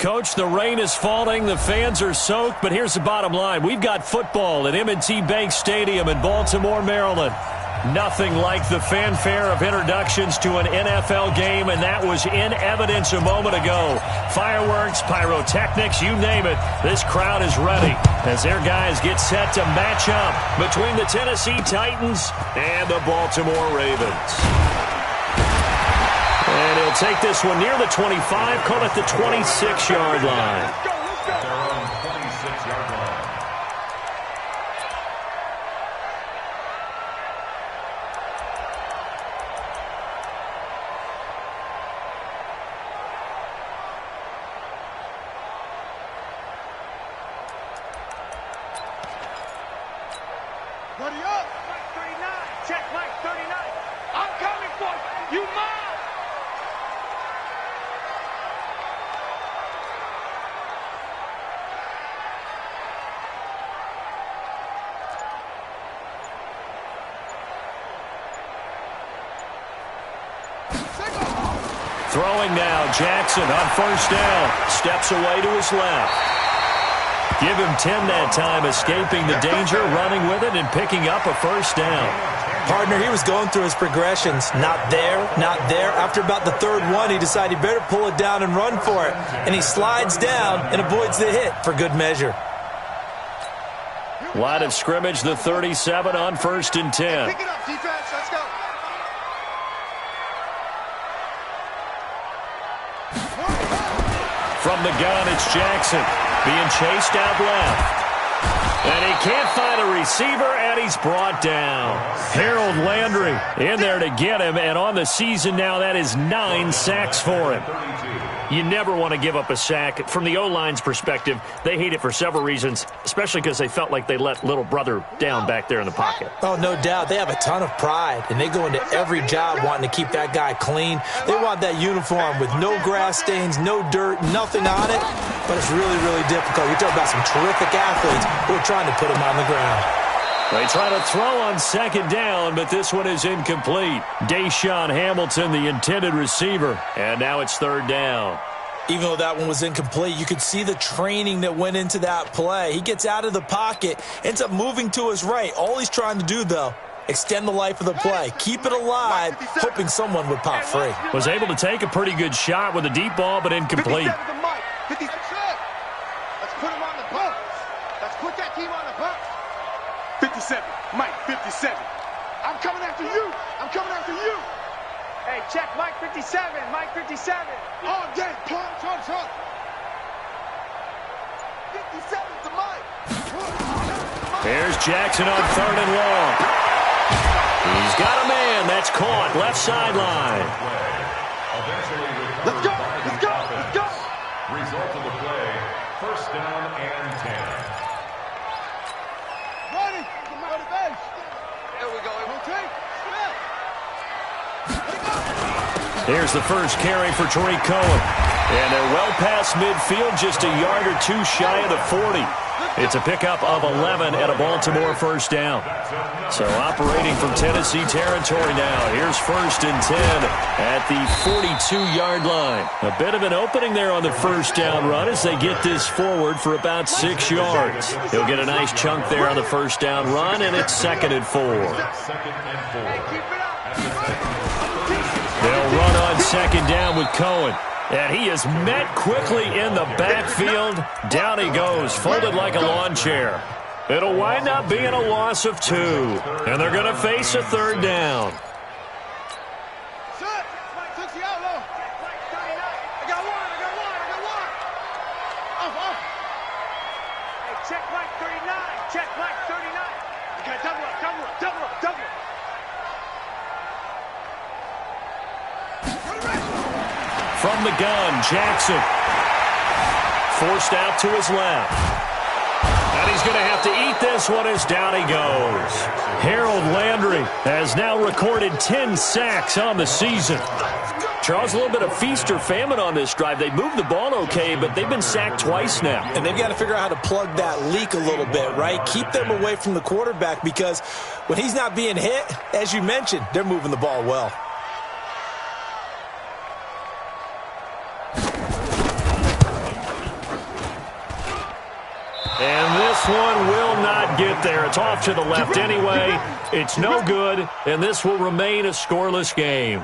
Coach, the rain is falling, the fans are soaked, but here's the bottom line. We've got football at M&T Bank Stadium in Baltimore, Maryland. Nothing like the fanfare of introductions to an NFL game, and that was in evidence a moment ago. Fireworks, pyrotechnics, you name it. This crowd is ready as their guys get set to match up between the Tennessee Titans and the Baltimore Ravens. And he'll take this one near the 25, call it the 26-yard line. They're on the 26-yard line. Buddy up! Mike 39. Check Mike 39. I'm coming for you. You mine! Throwing now, Jackson on first down. Steps away to his left. Give him 10 that time, escaping the danger, running with it, and picking up a first down. Partner, he was going through his progressions. Not there, not there. After about the third one, he decided he better pull it down and run for it. And he slides down and avoids the hit for good measure. Line of scrimmage, the 37 on first and 10. Pick it up, defense. Let's go. From the gun, it's Jackson being chased out left. And he can't find a receiver, and he's brought down. Harold Landry in there to get him, and on the season now, that is 9 sacks for him. You never want to give up a sack. From the O-line's perspective, they hate it for several reasons, especially because they felt like they let little brother down back there in the pocket. Oh, no doubt. They have a ton of pride, and they go into every job wanting to keep that guy clean. They want that uniform with no grass stains, no dirt, nothing on it, but it's really, really difficult. You're talking about some terrific athletes who are trying to put him on the ground. They try to throw on second down, but this one is incomplete. Deshaun Hamilton, the intended receiver, and now it's third down. Even though that one was incomplete, you could see the training that went into that play. He gets out of the pocket, ends up moving to his right. All he's trying to do, though, extend the life of the play, keep it alive, hoping someone would pop free. Was able to take a pretty good shot with a deep ball, but incomplete. 57 to Mike. 57. Let's put him on the bump. Let's put that team on the bump. 57. Mike, 57. I'm coming after you. I'm coming after you. Hey, check Mike 57. Mike 57. Oh, yeah. Turn. 57 to Mike. There's Jackson on third and long. He's got a man. That's caught. Left sideline. Let's go. Let's go. Let's go. Result of the play, first down and 10. Running. There we go. Okay. Here's the first carry for Tariq Cohen. And they're well past midfield, just a yard or two shy of the 40. It's a pickup of 11 at a Baltimore first down. So operating from Tennessee territory now. Here's first and 10 at the 42-yard line. A bit of an opening there on the first down run as they get this forward for about 6 yards. He'll get a nice chunk there on the first down run, and it's second and 4. They'll run on second down with Cohen. And he is met quickly in the backfield. Down he goes, folded like a lawn chair. It'll wind up being a loss of 2. And they're going to face a third down. Check Mike 39. Check Mike 39. You got double up. From the gun, Jackson. Forced out to his left. And he's going to have to eat this one as down he goes. Harold Landry has now recorded 10 sacks on the season. Charles, a little bit of feast or famine on this drive. They moved the ball okay, but they've been sacked twice now. And they've got to figure out how to plug that leak a little bit, right? Keep them away from the quarterback because when he's not being hit, as you mentioned, they're moving the ball well. this one will not get there. It's off to the left anyway. It's no good, and this will remain a scoreless game.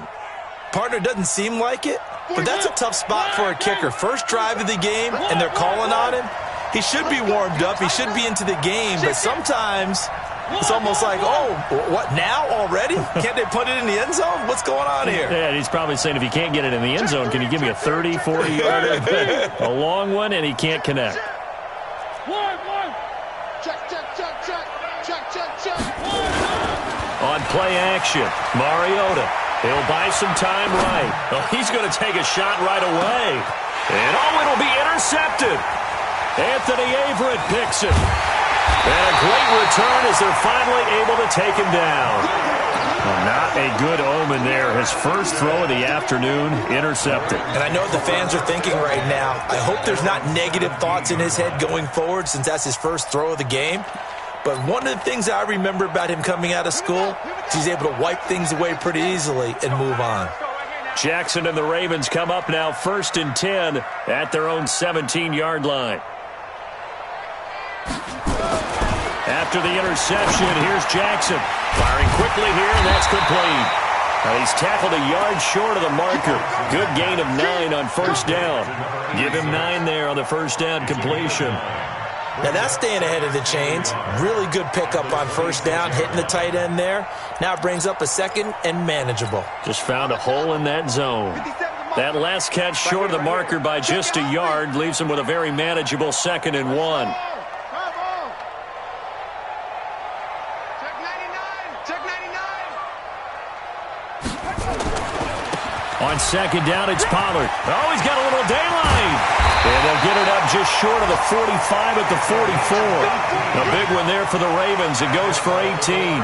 Partner, doesn't seem like it, but that's a tough spot for a kicker. First drive of the game, and they're calling on him. He should be warmed up. He should be into the game, but sometimes it's almost like, oh, what, now already? Can't they put it in the end zone? What's going on here? Yeah, he's probably saying, if you can't get it in the end zone, can you give me a 30, 40-yarder? A long one, and he can't connect. On play action, Mariota. He'll buy some time right. Oh, he's going to take a shot right away. And, oh, it'll be intercepted. Anthony Averett picks it. And a great return as they're finally able to take him down. Well, not a good omen there. His first throw of the afternoon intercepted. And I know what the fans are thinking right now. I hope there's not negative thoughts in his head going forward since that's his first throw of the game. But one of the things I remember about him coming out of school is he's able to wipe things away pretty easily and move on. Jackson and the Ravens come up now 1st and 10 at their own 17-yard line. After the interception, here's Jackson. Firing quickly here, and that's complete. Now he's tackled a yard short of the marker. Good gain of 9 on first down. Give him 9 there on the first down completion. Now that's staying ahead of the chains. Really good pickup on first down, hitting the tight end there. Now it brings up a second and manageable. Just found a hole in that zone. That last catch short of the marker by just a yard leaves him with a very manageable 2nd and 1. On second down, it's Pollard. Oh, he's got a little daylight. And they'll get it up just short of the 45 at the 44. A big one there for the Ravens. It goes for 18.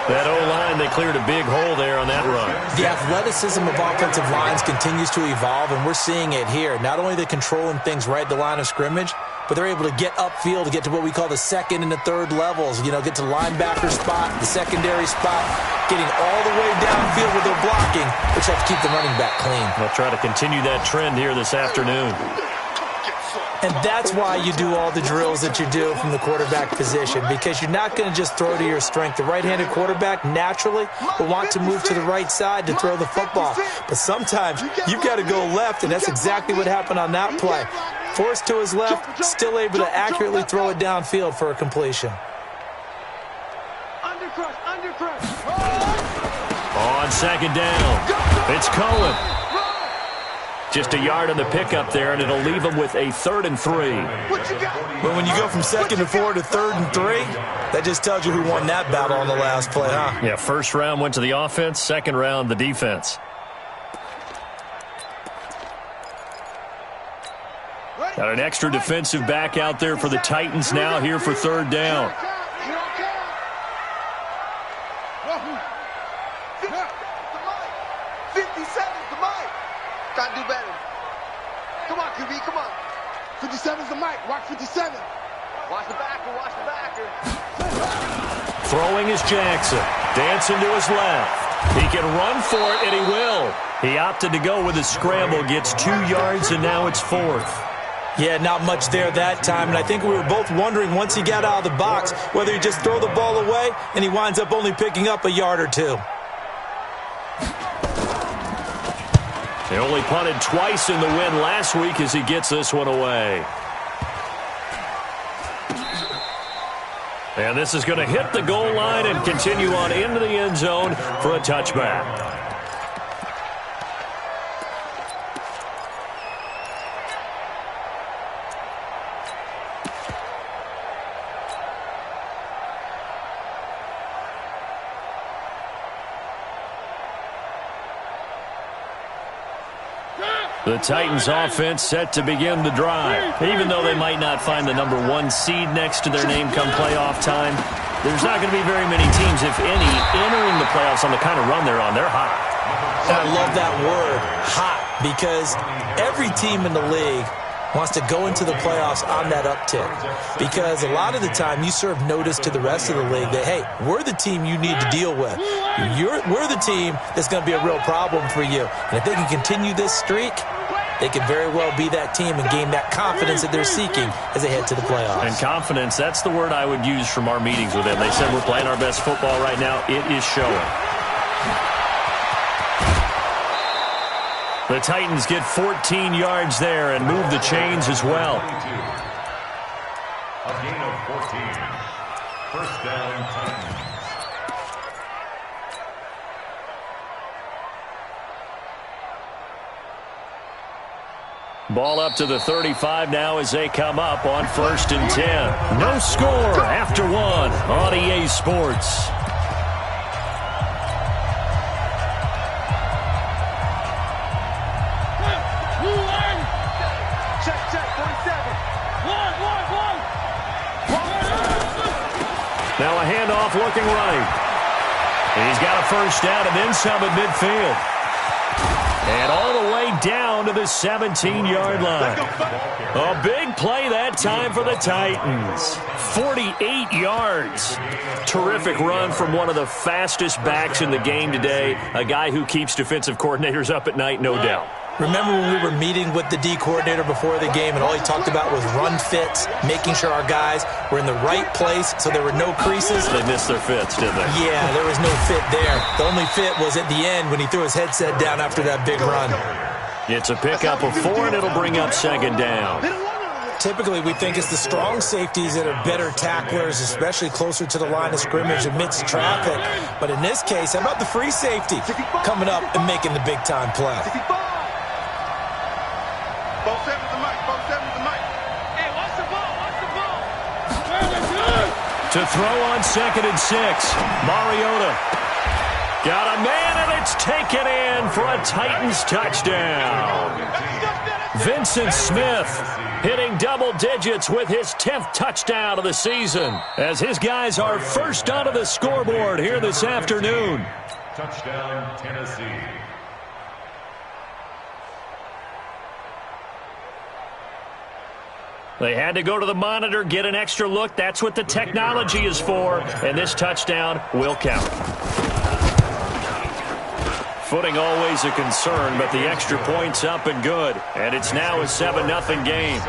That O-line, they cleared a big hole there on that run. The athleticism of offensive lines continues to evolve, and we're seeing it here. Not only are they controlling things right at the line of scrimmage, but they're able to get upfield to get to what we call the second and the third levels. You know, get to the linebacker spot, the secondary spot, getting all the way downfield with their blocking, which helps keep the running back clean. They'll try to continue that trend here this afternoon. And that's why you do all the drills that you do from the quarterback position, because you're not going to just throw to your strength. The right-handed quarterback naturally will want to move to the right side to throw the football. But sometimes you've got to go left, and that's exactly what happened on that play. Forced to his left, still able to accurately throw it downfield for a completion. On second down, it's Cohen. Just a yard on the pickup there, and it'll leave him with a 3rd and 3. But when you go from 2nd and 4 to 3rd and 3, that just tells you who won that battle on the last play, huh? Yeah, first round went to the offense, second round the defense. Got an extra defensive back out there for the Titans now here for 3rd down. Gotta do better. Come on, QB, come on. 57's the mic. Watch 57. Watch the backer, watch the backer. Throwing is Jackson. Dancing to his left. He can run for it, and he will. He opted to go with a scramble, gets 2 yards, and now it's 4th. Yeah, not much there that time, and I think we were both wondering once he got out of the box whether he'd just throw the ball away, and he winds up only picking up a yard or 2. They only punted twice in the win last week as he gets this one away. And this is going to hit the goal line and continue on into the end zone for a touchback. The Titans offense set to begin the drive. Even though they might not find the number 1 seed next to their name come playoff time, there's not going to be very many teams, if any, entering the playoffs on the kind of run they're on. They're hot. And I love that word, hot, because every team in the league wants to go into the playoffs on that uptick, because a lot of the time you serve notice to the rest of the league that, hey, we're the team you need to deal with. We're the team that's going to be a real problem for you. And if they can continue this streak, they could very well be that team and gain that confidence that they're seeking as they head to the playoffs. And confidence, that's the word I would use from our meetings with them. They said we're playing our best football right now. It is showing. The Titans get 14 yards there and move the chains as well. A gain of 14. First down, Titans. Ball up to the 35 now as they come up on 1st and 10. No score after one on EA Sports. Now a handoff looking right. He's got a first down and then some at midfield. And all the way down to the 17-yard line. A big play that time for the Titans. 48 yards. Terrific run from one of the fastest backs in the game today. A guy who keeps defensive coordinators up at night, no doubt. Remember when we were meeting with the D coordinator before the game and all he talked about was run fits, making sure our guys were in the right place so there were no creases? They missed their fits, didn't they? Yeah, there was no fit there. The only fit was at the end when he threw his headset down after that big run. It's a pickup of 4, and it'll bring up 2nd down. Typically, we think it's the strong safeties that are better tacklers, especially closer to the line of scrimmage amidst traffic. But in this case, how about the free safety coming up and making the big-time play? Both seven to Mike. Both seven to Mike. Hey, watch the ball. Watch the ball. To throw on 2nd and 6. Mariota got a man, and it's taken in for a Titans touchdown. Vincent Smith hitting double digits with his 10th touchdown of the season as his guys are first onto the scoreboard here this afternoon. Touchdown, Tennessee. They had to go to the monitor, get an extra look. That's what the technology is for, and this touchdown will count. Footing always a concern, but the extra point's up and good, and it's now a 7-0 game.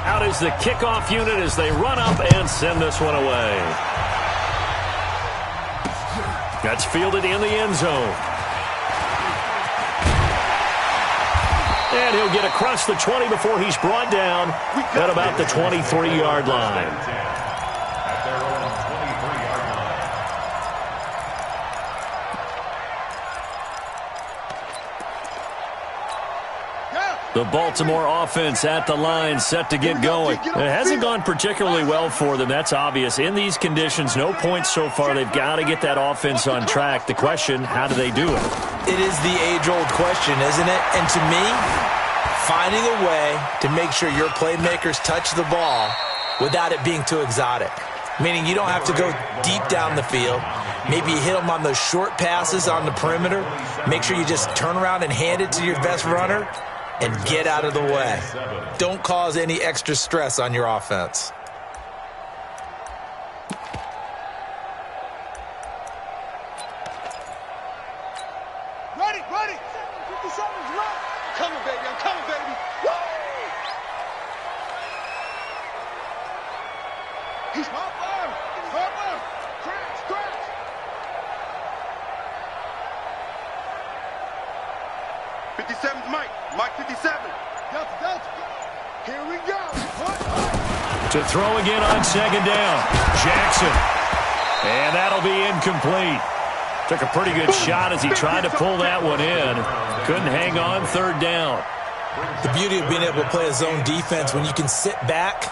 Out is the kickoff unit as they run up and send this one away. That's fielded in the end zone. And he'll get across the 20 before he's brought down at about the 23-yard line. At their own 23-yard line. The Baltimore offense at the line, set to get going. It hasn't gone particularly well for them, that's obvious. In these conditions, no points so far. They've got to get that offense on track. The question, how do they do it? It is the age-old question, isn't it? And to me, finding a way to make sure your playmakers touch the ball without it being too exotic. Meaning you don't have to go deep down the field. Maybe you hit them on those short passes on the perimeter. Make sure you just turn around and hand it to your best runner and get out of the way. Don't cause any extra stress on your offense. Ready, ready. 57's right. I'm coming, baby. I'm coming, baby. Woo! He's my arm. Crash, crash. '57's Mike. Mike 57. Delta. Here we go. To throw again on 2nd down. Jackson. And that'll be incomplete. Took a pretty good shot as he tried to pull that one in. Couldn't hang on 3rd down. The beauty of being able to play a zone defense when you can sit back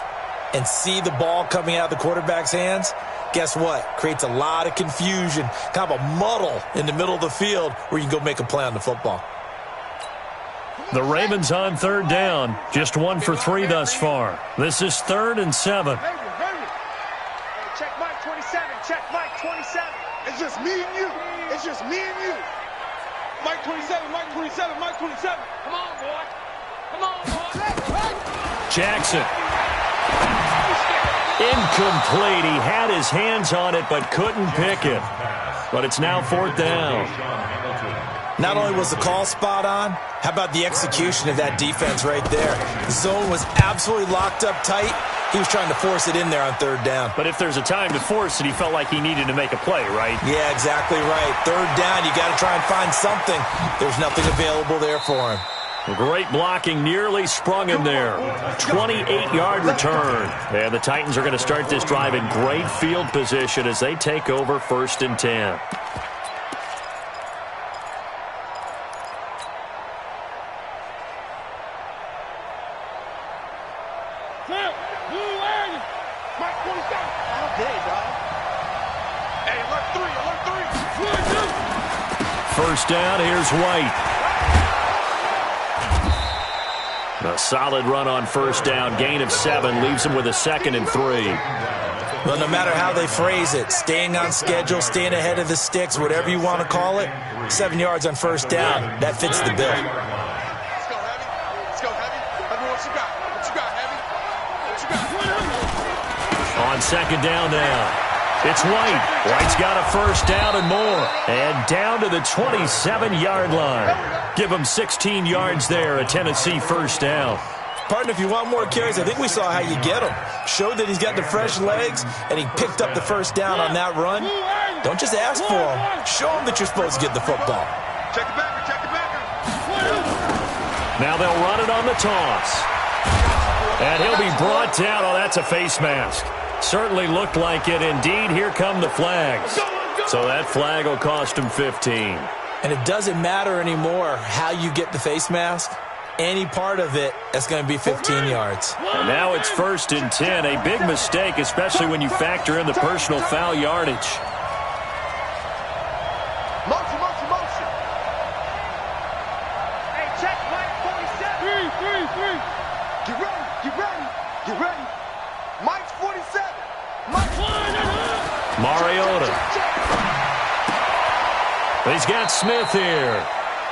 and see the ball coming out of the quarterback's hands, guess what? Creates a lot of confusion, kind of a muddle in the middle of the field where you can go make a play on the football. The Ravens on 3rd down. Just 1 for 3 thus far. This is 3rd and 7. Hey, check Mike 27. Check Mike 27. It's just me and you. It's just me and you. Mike 27. Mike 27. Mike 27. Come on, boy. Come on, boy. Jackson. Incomplete. He had his hands on it but couldn't pick it. But it's now 4th down. Not only was the call spot on, how about the execution of that defense right there? The zone was absolutely locked up tight. He was trying to force it in there on third down. But if there's a time to force it, he felt like he needed to make a play, right? Yeah, exactly right. Third down, you got to try and find something. There's nothing available there for him. Great blocking, nearly sprung him there. 28-yard return. And the Titans are going to start this drive in great field position as they take over 1st and 10. First down, here's White. A solid run on first down. Gain of 7 leaves him with a 2nd and 3. Well, no matter how they phrase it, staying on schedule, staying ahead of the sticks, whatever you want to call it, 7 yards on first down, that fits the bill. Let's go, Heavy. Let's go, Heavy. What you got? What you got, Heavy? What you got? On 2nd down now. It's White. White's got a first down and more. And down to the 27-yard line. Give him 16 yards there, a Tennessee first down. Partner, if you want more carries, I think we saw how you get them. Showed that he's got the fresh legs, and he picked up the first down on that run. Don't just ask for him. Show him that you're supposed to get the football. Check the backer, check the backer. Now they'll run it on the toss. And he'll be brought down. Oh, that's a face mask. Certainly looked like it. Indeed, here come the flags. So that flag will cost him 15. And it doesn't matter anymore how you get the face mask. Any part of it, that's going to be 15 yards. And now it's 1st and 10. A big mistake, especially when you factor in the personal foul yardage. Motion, motion, motion. Hey, check Mike 47. 3. Get ready, get ready, get ready. Mike's 47. Mike's 47. Mariota. He's got Smith here.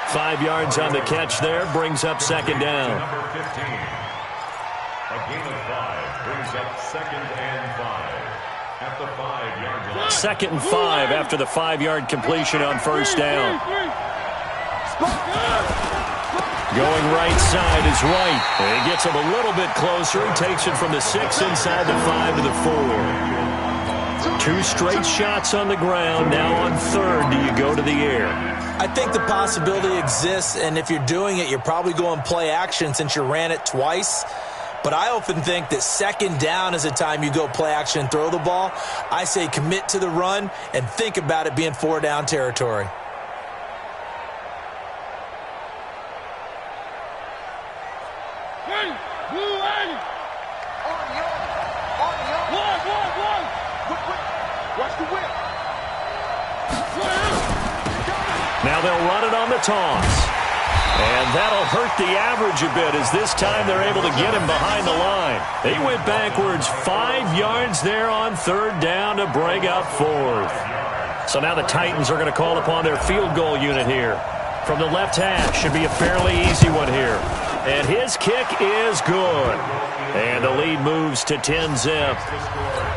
5 yards on the catch there. Brings up 2nd down. Number 15. A gain of 5 brings up 2nd and 5 at the 5-yard line. 2nd and 5 after the 5-yard completion on first down. Going right side is White. And he gets him a little bit closer. He takes it from the 6 inside the 5 to the 4. 2 straight shots on the ground. Now on 3rd, do you go to the air? I think the possibility exists, and if you're doing it, you're probably going play action since you ran it twice. But I often think that 2nd down is the time you go play action and throw the ball. I say commit to the run and think about it being 4-down territory. Now they'll run it on the toss. And that'll hurt the average a bit as this time they're able to get him behind the line. They went backwards 5 yards there on 3rd down to bring up 4th. So now the Titans are going to call upon their field goal unit here. From the left hash, should be a fairly easy one here. And his kick is good. And the lead moves to 10-zip.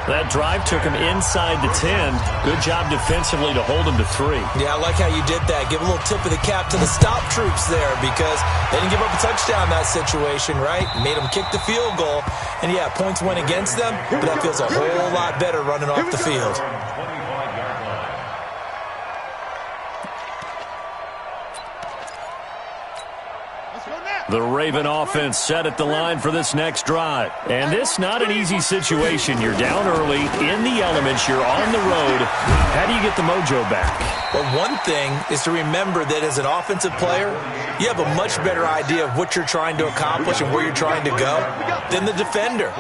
That drive took him inside the 10. Good job defensively to hold him to 3. Yeah, I like how you did that. Give a little tip of the cap to the stop troops there because they didn't give up a touchdown in that situation, right? Made them kick the field goal. And, yeah, points went against them, but that feels a whole lot better running off the field. The Raven offense set at the line for this next drive. And this not an easy situation. You're down early, in the elements, you're on the road. How do you get the mojo back? Well, one thing is to remember that as an offensive player, you have a much better idea of what you're trying to accomplish and where you're trying to go than the defender.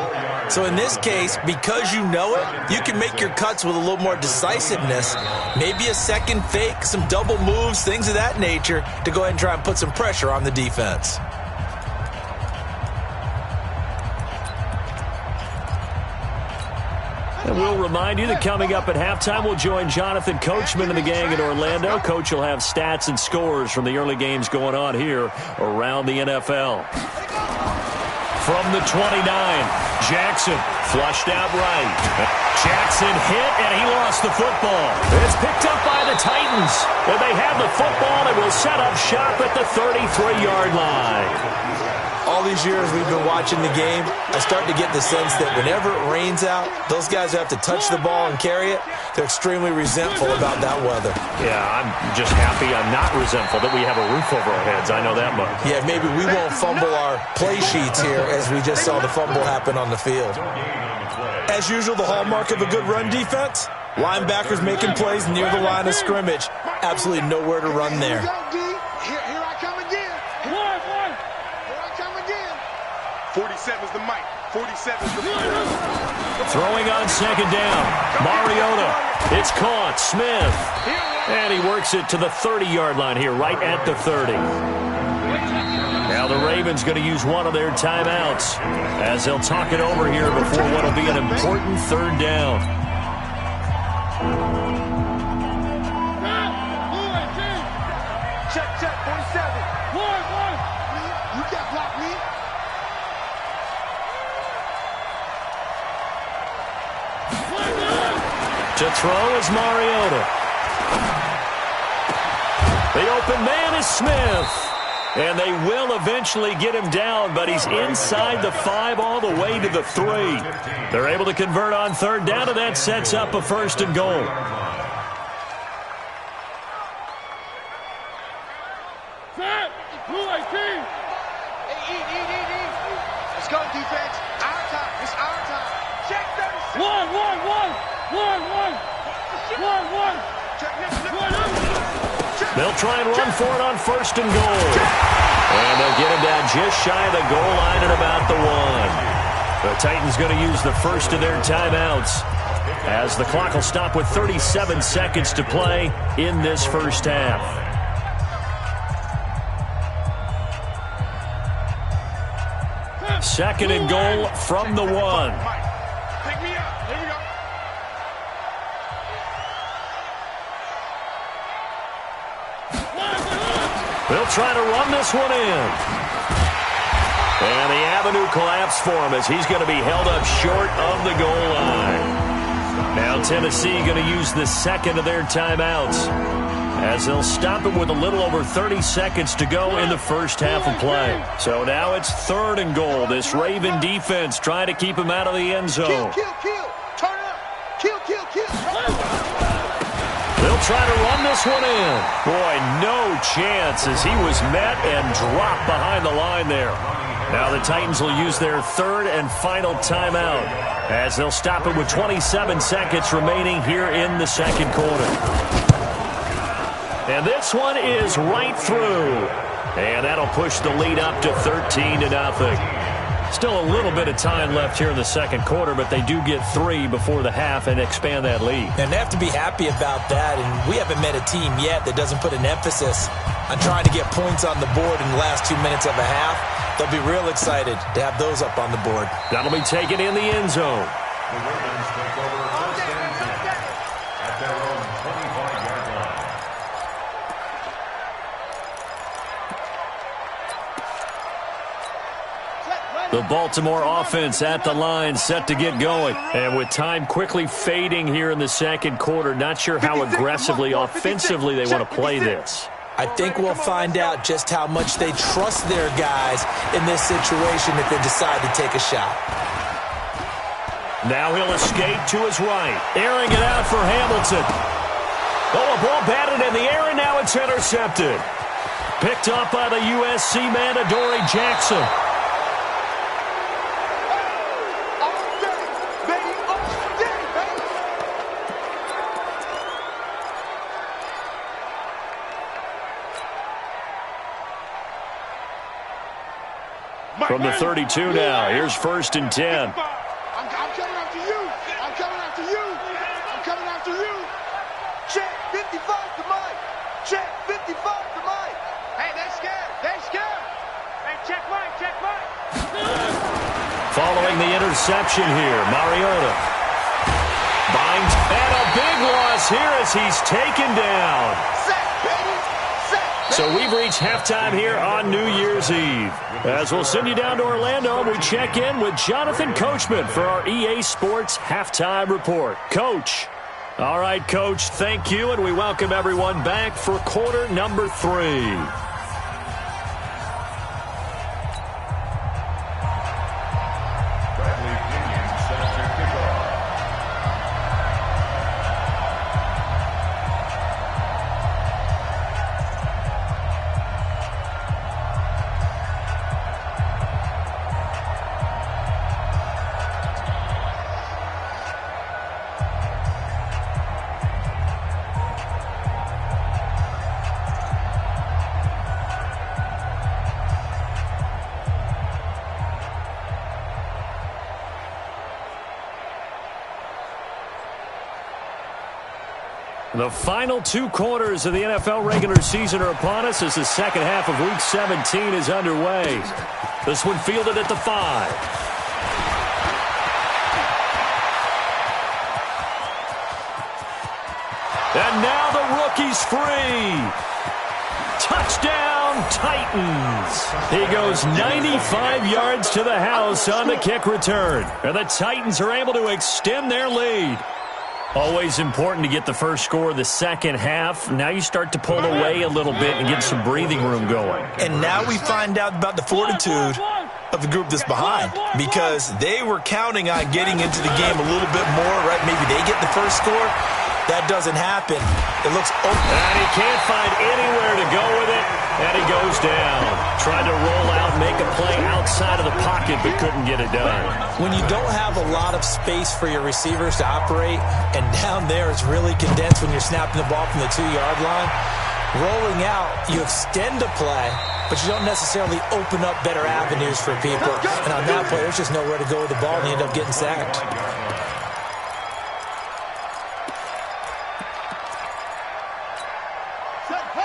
So in this case, because you know it, you can make your cuts with a little more decisiveness, maybe a second fake, some double moves, things of that nature to go ahead and try and put some pressure on the defense. And we'll remind you that coming up at halftime, we'll join Jonathan Coachman and the gang in Orlando. Coach will have stats and scores from the early games going on here around the NFL. from the 29. Jackson flushed out right. Jackson hit, and he lost the football. It's picked up by the Titans. And they have the football and will set up shop at the 33-yard line. All these years we've been watching the game, I start to get the sense that whenever it rains out, those guys who have to touch the ball and carry it, they're extremely resentful about that weather. Yeah, I'm just happy I'm not resentful that we have a roof over our heads. I know that much. Yeah, maybe we won't fumble our play sheets here as we just saw the fumble happen on the field. As usual, the hallmark of a good run defense, linebackers making plays near the line of scrimmage. Absolutely nowhere to run there. Here I come again. Here I come again. 47's the mic. 47's the mic. Throwing on second down. Mariota. It's caught. Smith. And he works it to the 30-yard line here, right at the 30. Now the Ravens going to use one of their timeouts as they'll talk it over here before what will be an important third down. Check, 47. You can't block me. To throw is Mariota. The open man is Smith. And they will eventually get him down, but he's inside the 5 all the way to the 3. They're able to convert on third down, and that sets up a first and goal. Let's go, defense. Our time. It's our time. Check 36. They'll try and run for it on first and goal. And they'll get him down just shy of the goal line at about the 1. The Titans going to use the first of their timeouts as the clock will stop with 37 seconds to play in this first half. Second and goal from the 1. Pick me up. Here we go. They'll try to run this one in. And the avenue collapsed for him as he's going to be held up short of the goal line. Now Tennessee going to use the second of their timeouts as they'll stop him with a little over 30 seconds to go in the first half of play. So now it's third and goal. This Raven defense trying to keep him out of the end zone. Kill. Turn up. Kill. They'll try to run this one in. Boy, no chance as he was met and dropped behind the line there. Now the Titans will use their third and final timeout as they'll stop it with 27 seconds remaining here in the second quarter. And this one is right through. And that'll push the lead up to 13-0. Still a little bit of time left here in the second quarter, but they do get 3 before the half and expand that lead. And they have to be happy about that, and we haven't met a team yet that doesn't put an emphasis on trying to get points on the board in the last 2 minutes of a half. They'll be real excited to have those up on the board. That'll be taken in the end zone. The Ravens take over first and 10 at their own 25-yard line. The Baltimore offense at the line set to get going. And with time quickly fading here in the second quarter, not sure how aggressively, offensively they want to play this. I think we'll find out just how much they trust their guys in this situation if they decide to take a shot. Now he'll escape to his right. Airing it out for Hamilton. Oh, a ball batted in the air, and now it's intercepted. Picked up by the USC man, Adoree Jackson. From the 32 now, here's first and 10. I'm coming after you. I'm coming after you. I'm coming after you. Check 55 to Mike. Check 55 to Mike. Hey, they're scared. They're scared. Hey, check Mike. Check Mike. Following the interception here, Mariota. Binds, and a big loss here as he's taken down. Sack, baby. Sack. So we've reached halftime here on New Year's Eve. As we'll send you down to Orlando, we check in with Jonathan Coachman for our EA Sports Halftime Report. Coach. All right, Coach, thank you, and we welcome everyone back for quarter number 3. The final 2 quarters of the NFL regular season are upon us as the second half of Week 17 is underway. This one fielded at the 5. And now the rookie's free. Touchdown, Titans. He goes 95 yards to the house on the kick return. And the Titans are able to extend their lead. Always important to get the first score of the second half. Now you start to pull away a little bit and get some breathing room going. And now we find out about the fortitude of the group that's behind, because they were counting on getting into the game a little bit more, right? Maybe they get the first score. That doesn't happen. It looks open. And he can't find anywhere to go with it, and he goes down. Tried to roll out, make a play outside of the pocket, but couldn't get it done. When you don't have a lot of space for your receivers to operate, and down there it's really condensed when you're snapping the ball from the 2-yard line, rolling out, you extend a play, but you don't necessarily open up better avenues for people. And on that play, there's just nowhere to go with the ball, and you end up getting sacked.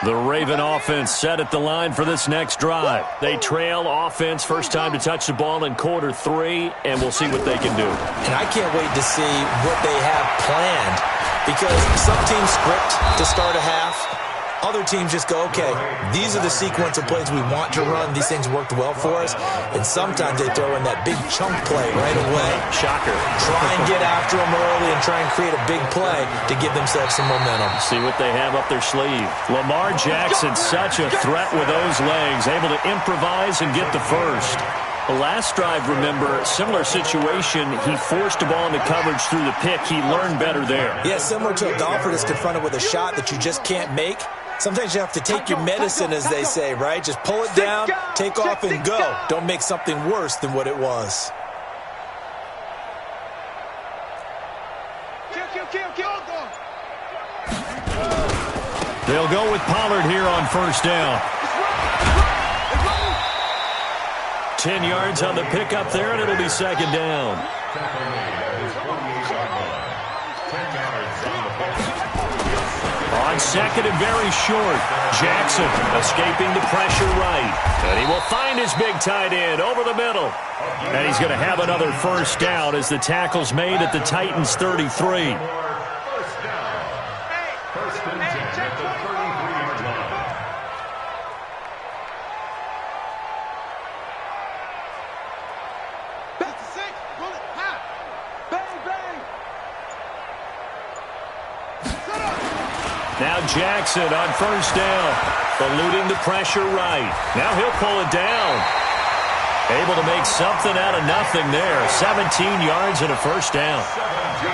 The Raven offense set at the line for this next drive. They trail offense, first time to touch the ball in quarter 3, and we'll see what they can do. And I can't wait to see what they have planned, because some teams script to start a half. Other teams just go, okay, these are the sequence of plays we want to run. These things worked well for us. And sometimes they throw in that big chunk play right away. Shocker. Try and get after them early and try and create a big play to give themselves some momentum. See what they have up their sleeve. Lamar Jackson, such a threat with those legs, able to improvise and get the first. The last drive, remember, similar situation. He forced the ball into coverage through the pick. He learned better there. Yeah, similar to a golfer that's confronted with a shot that you just can't make. Sometimes you have to take your medicine, as they say, right? Just pull it down, take off, and go. Don't make something worse than what it was. They'll go with Pollard here on first down. 10 yards on the pickup there, and it'll be second down. On second and very short, Jackson escaping the pressure right. And he will find his big tight end over the middle. And he's going to have another first down as the tackle's made at the Titans' 33. Now Jackson on first down, eluding the pressure right. Now he'll pull it down. Able to make something out of nothing there. 17 yards and a first down.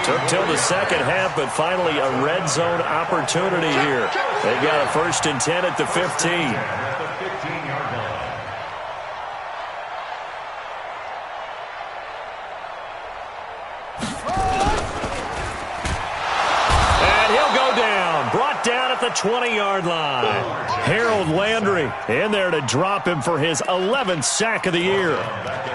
Took till the second half, but finally a red zone opportunity here. They got a 1st and 10 at the 15. Down at the 20-yard line. Harold Landry in there to drop him for his 11th sack of the year.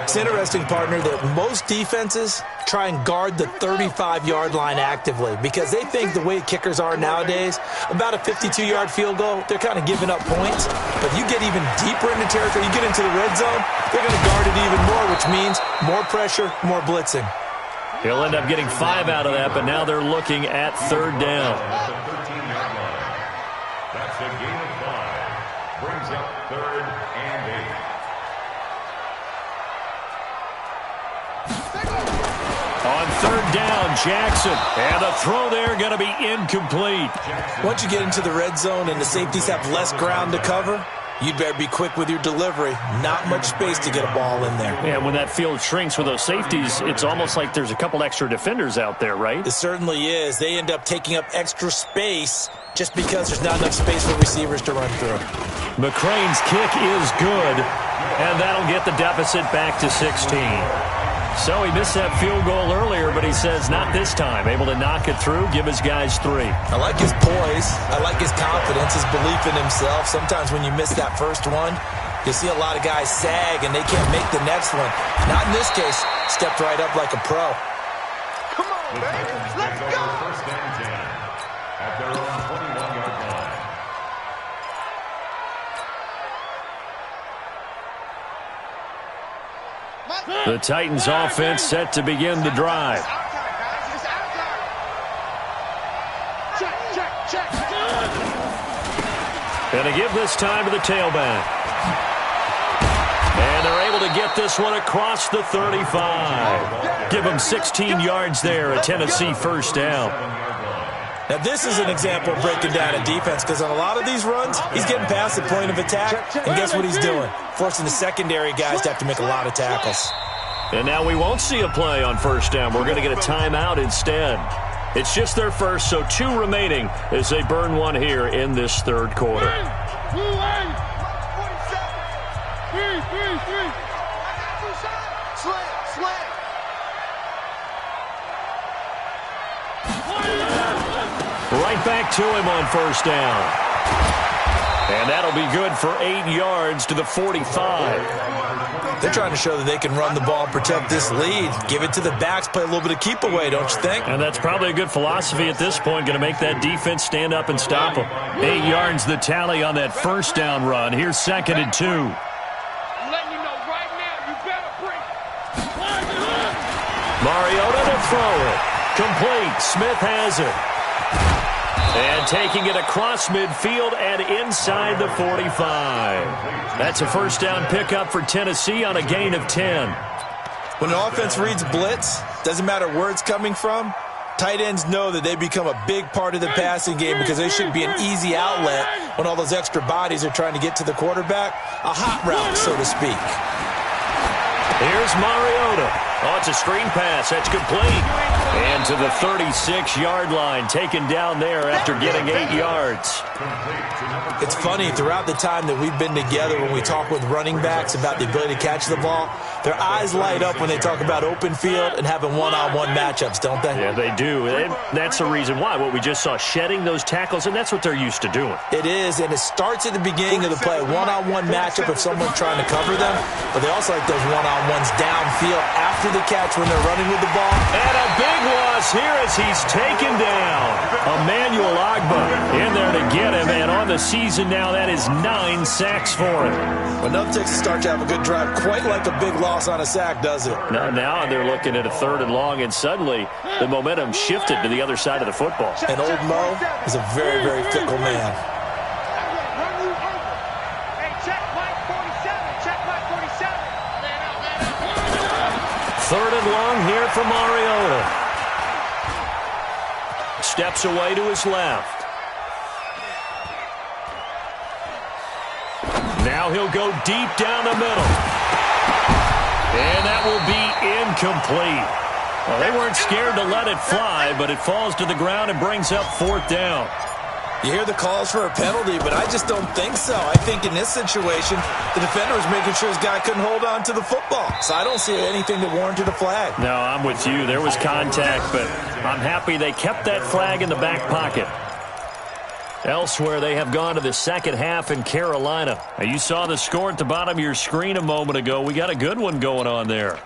It's interesting, partner, that most defenses try and guard the 35-yard line actively because they think the way kickers are nowadays, about a 52-yard field goal, they're kind of giving up points. But you get even deeper into territory, you get into the red zone, they're going to guard it even more, which means more pressure, more blitzing. He'll end up getting 5 out of that, but now they're looking at 3rd down. brings up 3rd and 8. On 3rd down, Jackson. And the throw there going to be incomplete. Once you get into the red zone and the safeties have less ground to cover, you'd better be quick with your delivery. Not much space to get a ball in there. Yeah, when that field shrinks with those safeties, it's almost like there's a couple extra defenders out there, right? It certainly is. They end up taking up extra space just because there's not enough space for receivers to run through. McCrane's kick is good, and that'll get the deficit back to 16. So he missed that field goal earlier, but he says not this time. Able to knock it through, give his guys 3. I like his poise. I like his confidence, his belief in himself. Sometimes when you miss that first one, you see a lot of guys sag and they can't make the next one. Not in this case. Stepped right up like a pro. Come on, baby. Let's go. 1st and 10 at their own 21-yard line. The Titans offense set to begin the drive. And to give this time to the tailback. And they're able to get this one across the 35. Give them 16 yards there, a Tennessee 1st down. Now, this is an example of breaking down a defense because on a lot of these runs, he's getting past the point of attack, and guess what he's doing? Forcing the secondary guys to have to make a lot of tackles. And now we won't see a play on 1st down. We're going to get a timeout instead. It's just their first, so 2 remaining as they burn one here in this 3rd quarter. Right back to him on 1st down. And that'll be good for 8 yards to the 45. They're trying to show that they can run the ball and protect this lead. Give it to the backs, play a little bit of keep away, don't you think? And that's probably a good philosophy at this point, going to make that defense stand up and stop them. 8 yards the tally on that 1st down run. Here's 2nd and 2. Letting you know right now, you better bring Mariota to throw it. Complete. Smith has it. And taking it across midfield and inside the 45. That's a 1st down pickup for Tennessee on a gain of 10. When an offense reads blitz, doesn't matter where it's coming from, tight ends know that they become a big part of the passing game because they should be an easy outlet when all those extra bodies are trying to get to the quarterback. A hot route, so to speak. Here's Mariota. Oh, it's a screen pass. That's complete. And to the 36-yard line, taken down there after getting 8 yards. It's funny, throughout the time that we've been together, when we talk with running backs about the ability to catch the ball, their eyes light up when they talk about open field and having one-on-one matchups, don't they? Yeah, they do. And that's the reason why. What we just saw, shedding those tackles, and that's what they're used to doing. It is, and it starts at the beginning of the play, a one-on-one matchup if someone's trying to cover them, but they also like those one-on-ones downfield after the catch when they're running with the ball. And a big loss here as he's taken down. Emmanuel Ogbah in there to get him, and on the season now, that is 9 sacks for him. But nothing takes a start to have a good drive quite like a big loss on a sack, does it? Now they're looking at a 3rd and long, and suddenly the momentum shifted to the other side of the football. And old Mo is a very, very fickle man. Hey, check Mike 47. Check Mike 47. Man up, man up. 3rd and long here for Mariota. Steps away to his left. Now he'll go deep down the middle. And that will be incomplete. Well, they weren't scared to let it fly, but it falls to the ground and brings up 4th down. You hear the calls for a penalty, but I just don't think so. I think in this situation, the defender was making sure his guy couldn't hold on to the football. So I don't see anything that warranted a flag. No, I'm with you. There was contact, but I'm happy they kept that flag in the back pocket. Elsewhere, they have gone to the 2nd half in Carolina. Now, you saw the score at the bottom of your screen a moment ago. We got a good one going on there.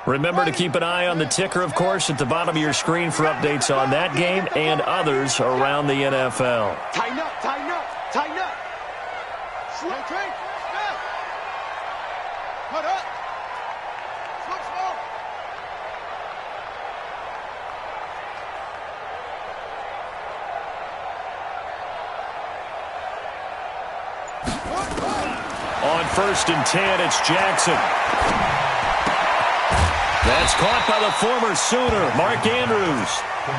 Remember to keep an eye on the ticker, of course, at the bottom of your screen for updates on that game and others around the NFL. Tighten up, tighten up, tighten up. Slow train. Stop. Cut up. Slow, slow. One, 1st and 10. It's Jackson. That's caught by the former Sooner, Mark Andrews.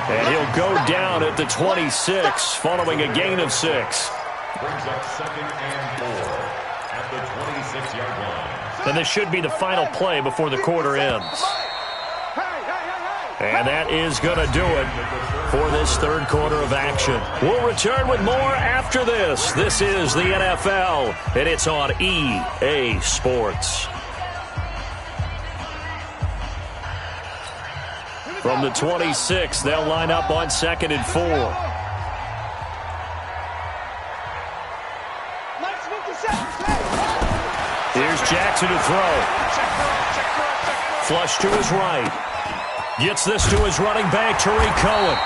And he'll go down at the 26 following a gain of 6. Brings up 2nd and 4 at the 26-yard line. And this should be the final play before the quarter ends. And that is going to do it for this 3rd quarter of action. We'll return with more after this. This is the NFL, and it's on EA Sports. From the 26, they'll line up on 2nd and 4. Here's Jackson to throw. Flush to his right. Gets this to his running back, Tariq Cohen.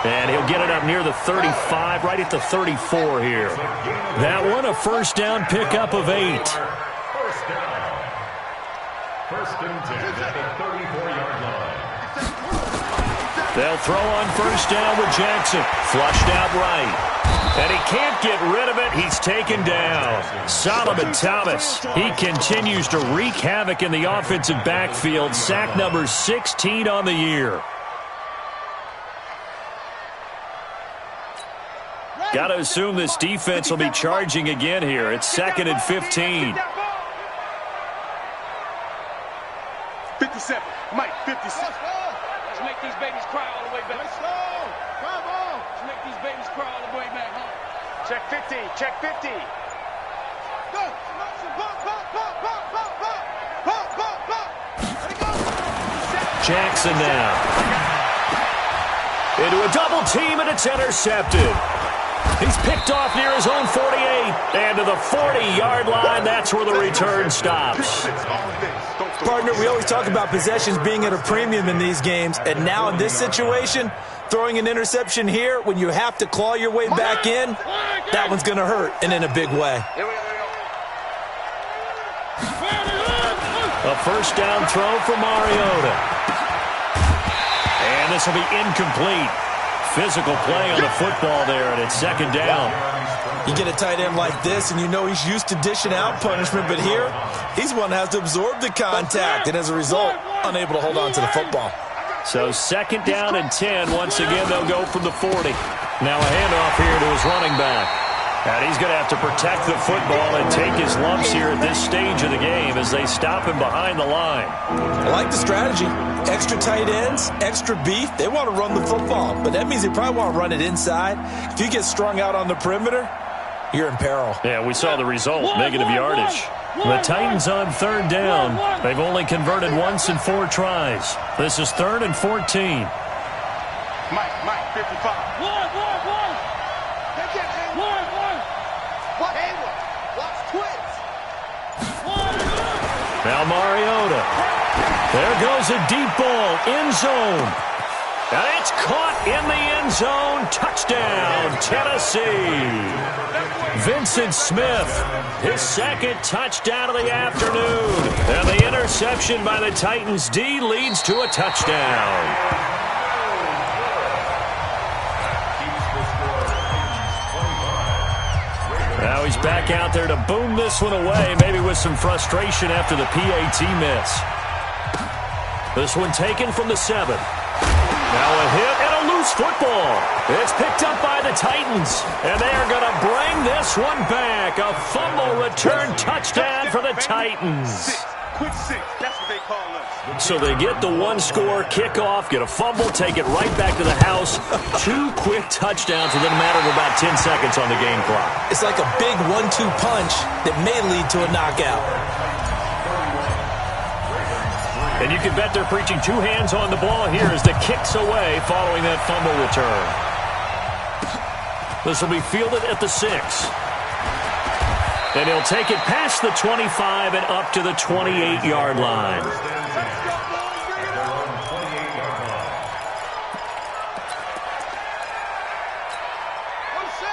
And he'll get it up near the 35, right at the 34 here. That one, a 1st down pickup of 8. 1st down. 1st and 10 at the 34-yard line. They'll throw on 1st down with Jackson. Flushed out right. And he can't get rid of it. He's taken down. Solomon Thomas. He continues to wreak havoc in the offensive backfield. Sack number 16 on the year. Got to assume this defense will be charging again here. It's 2nd and 15. 57. Mike, 56. Let's make these babies cry all the way back. Let's make these babies cry all the way back home. Check 50. Check 50. Go. Jackson now. Into a double team, and it's intercepted. He's picked off near his own 48. And to the 40-yard line, that's where the return stops. Partner, we always talk about possessions being at a premium in these games. And now in this situation, throwing an interception here when you have to claw your way back in, that one's going to hurt, and in a big way. A 1st down throw for Mariota. And this will be incomplete. Physical play on the football there, and it's 2nd down. You get a tight end like this, and you know he's used to dishing out punishment, but here, he's one that has to absorb the contact, and as a result, unable to hold on to the football. So 2nd down and 10. Once again, they'll go from the 40. Now a handoff here to his running back. And he's going to have to protect the football and take his lumps here at this stage of the game as they stop him behind the line. I like the strategy. Extra tight ends, extra beef. They want to run the football, but that means they probably want to run it inside. If you get strung out on the perimeter, you're in peril. Yeah, we saw the result, negative yardage. The Titans on 3rd down. They've only converted once in 4 tries. This is 3rd and 14. Mike, 55. Now Mariota. There goes a deep ball, end zone. And it's caught in the end zone. Touchdown, Tennessee. Vincent Smith, his 2nd touchdown of the afternoon. And the interception by the Titans D leads to a touchdown. Now he's back out there to boom this one away, maybe with some frustration after the PAT miss. This one taken from the 7. Now a hit and a loose football. It's picked up by the Titans, and they are going to bring this one back. A fumble return touchdown for the Titans. Quick 6. That's what they call us. So they get the 1-score kickoff, get a fumble, take it right back to the house. 2 quick touchdowns within a matter of about 10 seconds on the game clock. It's like a big 1-2 punch that may lead to a knockout. And you can bet they're preaching 2 hands on the ball here as the kick's away following that fumble return. This will be fielded at the 6. And he'll take it past the 25 and up to the 28-yard line.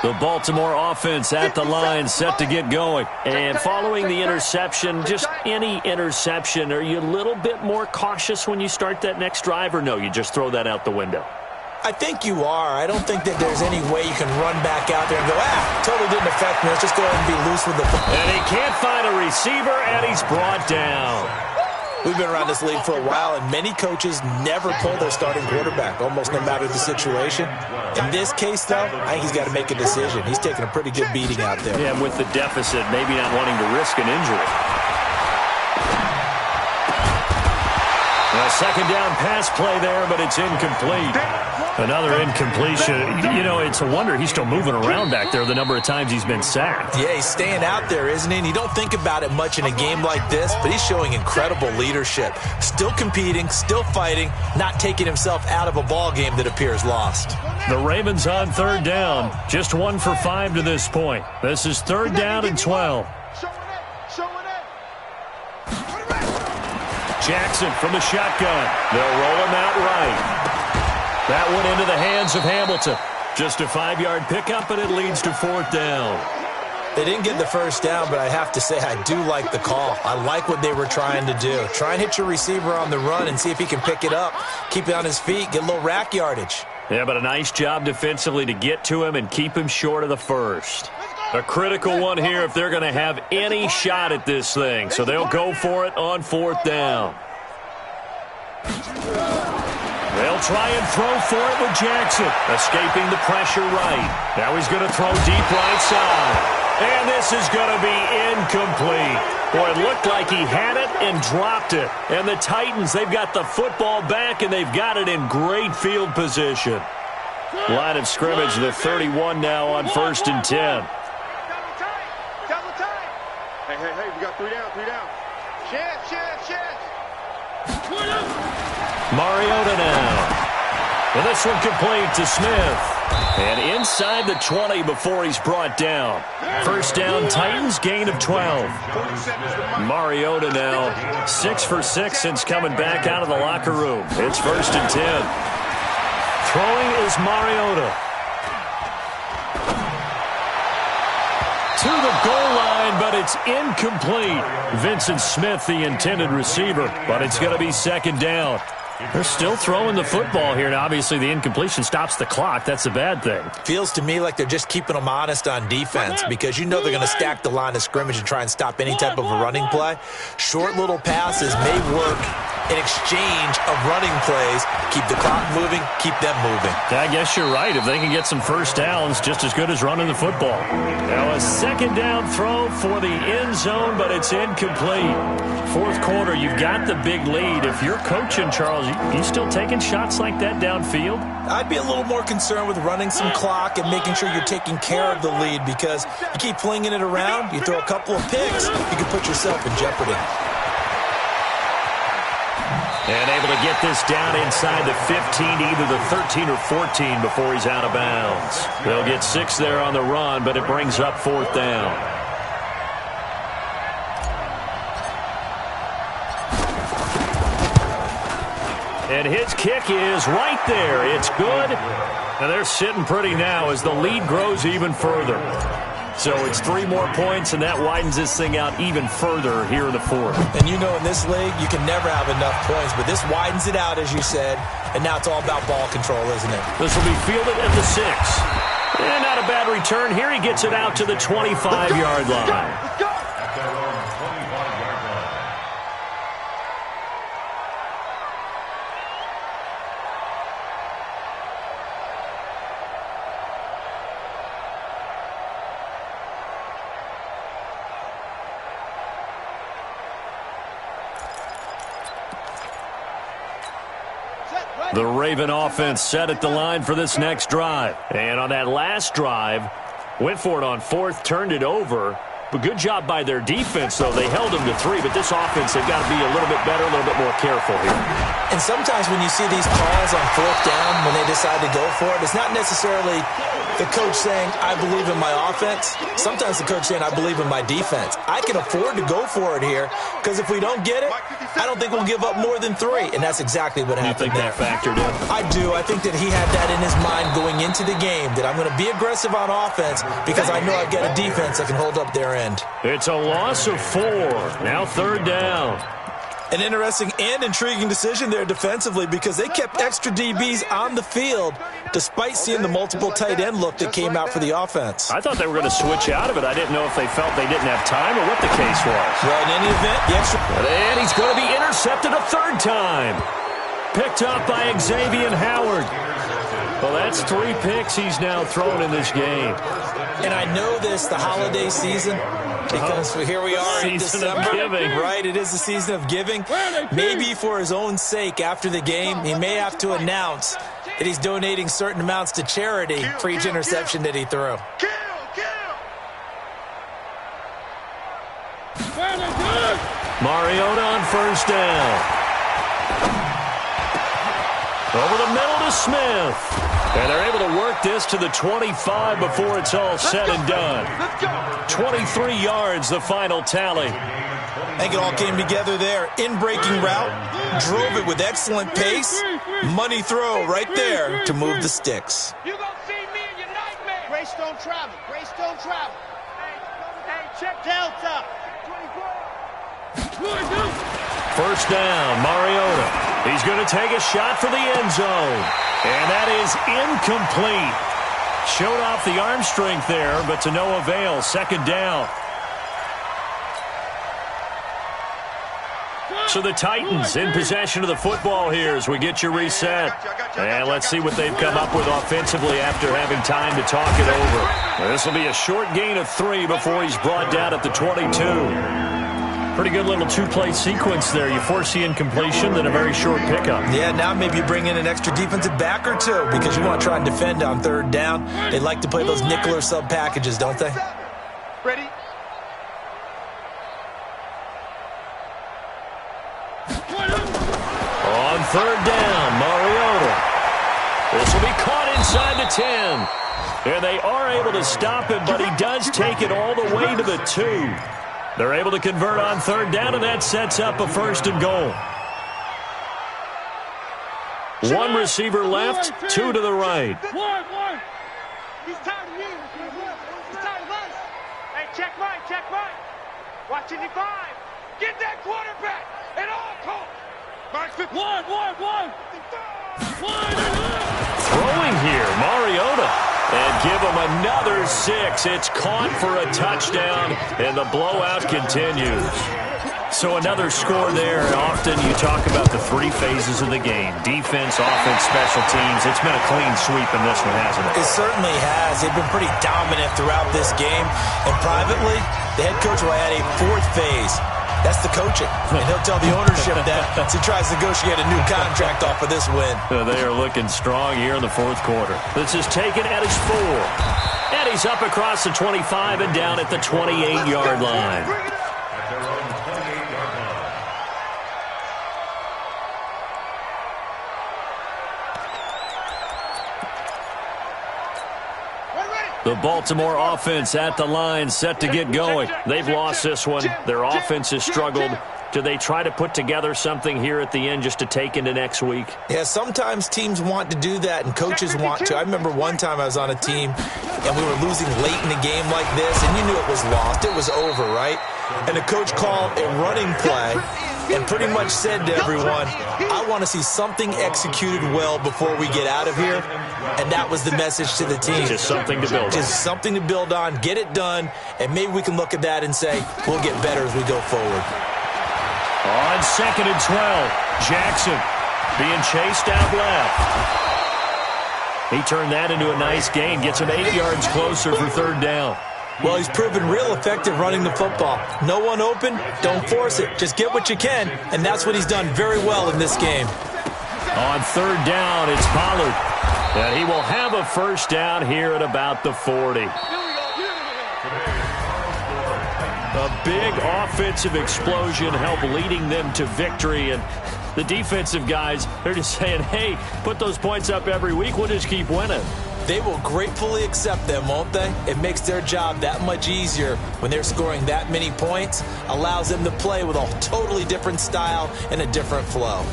The Baltimore offense at the line, set to get going. And following the interception, just any interception, are you a little bit more cautious when you start that next drive, or no, you just throw that out the window? I think you are. I don't think that there's any way you can run back out there and go, totally didn't affect me. Let's just go ahead and be loose with the football. And he can't find a receiver, and he's brought down. We've been around this league for a while, and many coaches never pull their starting quarterback, almost no matter the situation. In this case, though, I think he's got to make a decision. He's taking a pretty good beating out there. Yeah, with the deficit, maybe not wanting to risk an injury. A second down pass play there, but it's incomplete. Another incompletion. You know, it's a wonder he's still moving around back there the number of times he's been sacked. Yeah, he's staying out there, isn't he? And you don't think about it much in a game like this, but he's showing incredible leadership. Still competing, still fighting, not taking himself out of a ball game that appears lost. The Ravens on third down. Just 1 for 5 to this point. This is third down and 12. Jackson from the shotgun. They'll roll him out right. That one into the hands of Hamilton. Just a 5-yard pickup, and it leads to fourth down. They didn't get the first down, but I have to say I do like the call. I like what they were trying to do. Try and hit your receiver on the run and see if he can pick it up. Keep it on his feet, get a little rack yardage. Yeah, but a nice job defensively to get to him and keep him short of the first. A critical one here if they're going to have any shot at this thing. So they'll go for it on fourth down. They'll try and throw for it with Jackson. Escaping the pressure right. Now he's going to throw deep right side. And this is going to be incomplete. Boy, it looked like he had it and dropped it. And the Titans, they've got the football back, and they've got it in great field position. Line of scrimmage, the 31 now on 1st and 10. Hey, we got 3 down. Chance. Mariota now. And this one complete to Smith. And inside the 20 before he's brought down. First down, Titans, gain of 12. Mariota now 6 for 6 since coming back out of the locker room. It's 1st and 10. Throwing is Mariota. To the goal line, but it's incomplete. Vincent Smith, the intended receiver, but it's going to be second down. They're still throwing the football here, and obviously the incompletion stops the clock. That's a bad thing. Feels to me like they're just keeping them honest on defense because you know they're going to stack the line of scrimmage and try and stop any type of a running play. Short little passes may work in exchange of running plays. Keep the clock moving, keep them moving. I guess you're right. If they can get some first downs, just as good as running the football. Now a second down throw for the end zone, but it's incomplete. Fourth quarter, you've got the big lead. If you're coaching, Charles, you still taking shots like that downfield? I'd be a little more concerned with running some clock and making sure you're taking care of the lead because you keep flinging it around, you throw a couple of picks, you can put yourself in jeopardy. And able to get this down inside the 15, either the 13 or 14 before he's out of bounds. They'll get 6 there on the run, but it brings up fourth down. And his kick is right there. It's good. And they're sitting pretty now as the lead grows even further. So it's 3 more points, and that widens this thing out even further here in the fourth. And you know in this league, you can never have enough points, but this widens it out, as you said, and now it's all about ball control, isn't it? This will be fielded at the 6. And not a bad return. Here he gets it out to the 25-yard line. At their own 25-yard line. The Raven offense set at the line for this next drive. And on that last drive, went for it on 4th, turned it over. But good job by their defense, though. They held them to 3, but this offense, they've got to be a little bit better, a little bit more careful here. And sometimes when you see these calls on 4th down, when they decide to go for it, it's not necessarily the coach saying, I believe in my offense. Sometimes the coach saying, I believe in my defense. I can afford to go for it here because if we don't get it, I don't think we'll give up more than 3. And that's exactly what happened there. You think that factored in? I do. I think that he had that in his mind going into the game, that I'm going to be aggressive on offense because I know I've got a defense that can hold up their end. It's a loss of 4. Now 3rd down. An interesting and intriguing decision there defensively because they kept extra DBs on the field despite seeing the multiple tight end look that came out for the offense. I thought they were going to switch out of it. I didn't know if they felt they didn't have time or what the case was. Well, in any event, the extra... And he's going to be intercepted a third time. Picked up by Xavier Howard. Well, that's 3 picks he's now thrown in this game. And I know this, the holiday season, because here we are in December. Season of giving. Right, it is the season of giving. Maybe for his own sake, after the game, he may have to announce that he's donating certain amounts to charity for each interception that he threw. Mariota on first down. Over the middle to Smith. And they're able to work this to the 25 before it's all said and done. 23 yards, the final tally. I think it all came together there. In-breaking route, drove it with excellent pace. Money throw right there to move the sticks. You gonna see me in your nightmare. Grace don't travel. Grace don't travel. Hey, check Delta. 24. First down, Mariota. He's going to take a shot for the end zone. And that is incomplete. Showed off the arm strength there, but to no avail. Second down. So the Titans in possession of the football here as we get you reset. And let's see what they've come up with offensively after having time to talk it over. This will be a short gain of 3 before he's brought down at the 22. Pretty good little 2-play sequence there. You force the incompletion, then a very short pickup. Yeah, now maybe you bring in an extra defensive back or 2 because you want to try and defend on third down. They like to play those nickel or sub packages, don't they? Ready? On third down, Mariota. This will be caught inside the 10. And they are able to stop him, but he does take it all the way to the 2. They're able to convert on third down, and that sets up a first and goal. 1 receiver left, 2 to the right. One. He's tired of you. He's tired of us. Hey, check mine. Watch it, 5. Get that quarterback at all costs. One. Throwing here, Mariota. And give him another 6. It's caught for a touchdown, and the blowout continues. So another score there. Often you talk about the 3 phases of the game. Defense, offense, special teams. It's been a clean sweep in this one, hasn't it? It certainly has. They've been pretty dominant throughout this game. And privately, the head coach will add a 4th phase. That's the coaching. And he'll tell the ownership that as he tries to negotiate a new contract off of this win. They are looking strong here in the 4th quarter. This is taken at his 4. And he's up across the 25 and down at the 28-yard line. At their own 28-yard line. The Baltimore offense at the line, set to get going. They've lost this one. Their offense has struggled. Do they try to put together something here at the end just to take into next week? Yeah, sometimes teams want to do that and coaches want to. I remember one time I was on a team and we were losing late in the game like this, and you knew it was lost. It was over, right? And the coach called a running play and pretty much said to everyone, I want to see something executed well before we get out of here. And that was the message to the team. Just something to build on. Just something to build on, get it done, and maybe we can look at that and say, we'll get better as we go forward. On 2nd and 12, Jackson being chased out left. He turned that into a nice gain, gets him 8 yards closer for third down. Well, he's proven real effective running the football. No one open, don't force it. Just get what you can, and that's what he's done very well in this game. On third down, it's Pollard. And he will have a first down here at about the 40. A big offensive explosion helped leading them to victory. And the defensive guys, they're just saying, hey, put those points up every week. We'll just keep winning. They will gratefully accept them, won't they? It makes their job that much easier when they're scoring that many points. Allows them to play with a totally different style and a different flow.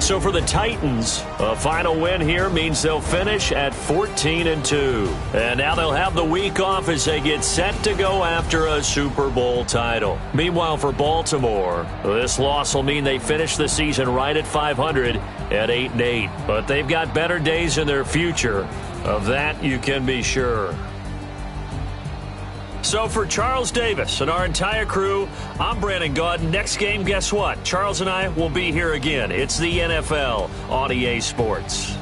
So for the Titans, a final win here means they'll finish at 14-2. And now they'll have the week off as they get set to go after a Super Bowl title. Meanwhile, for Baltimore, this loss will mean they finish the season right at 500 at 8-8. But they've got better days in their future. Of that, you can be sure. So for Charles Davis and our entire crew, I'm Brandon Gaudin. Next game, guess what? Charles and I will be here again. It's the NFL on EA Sports.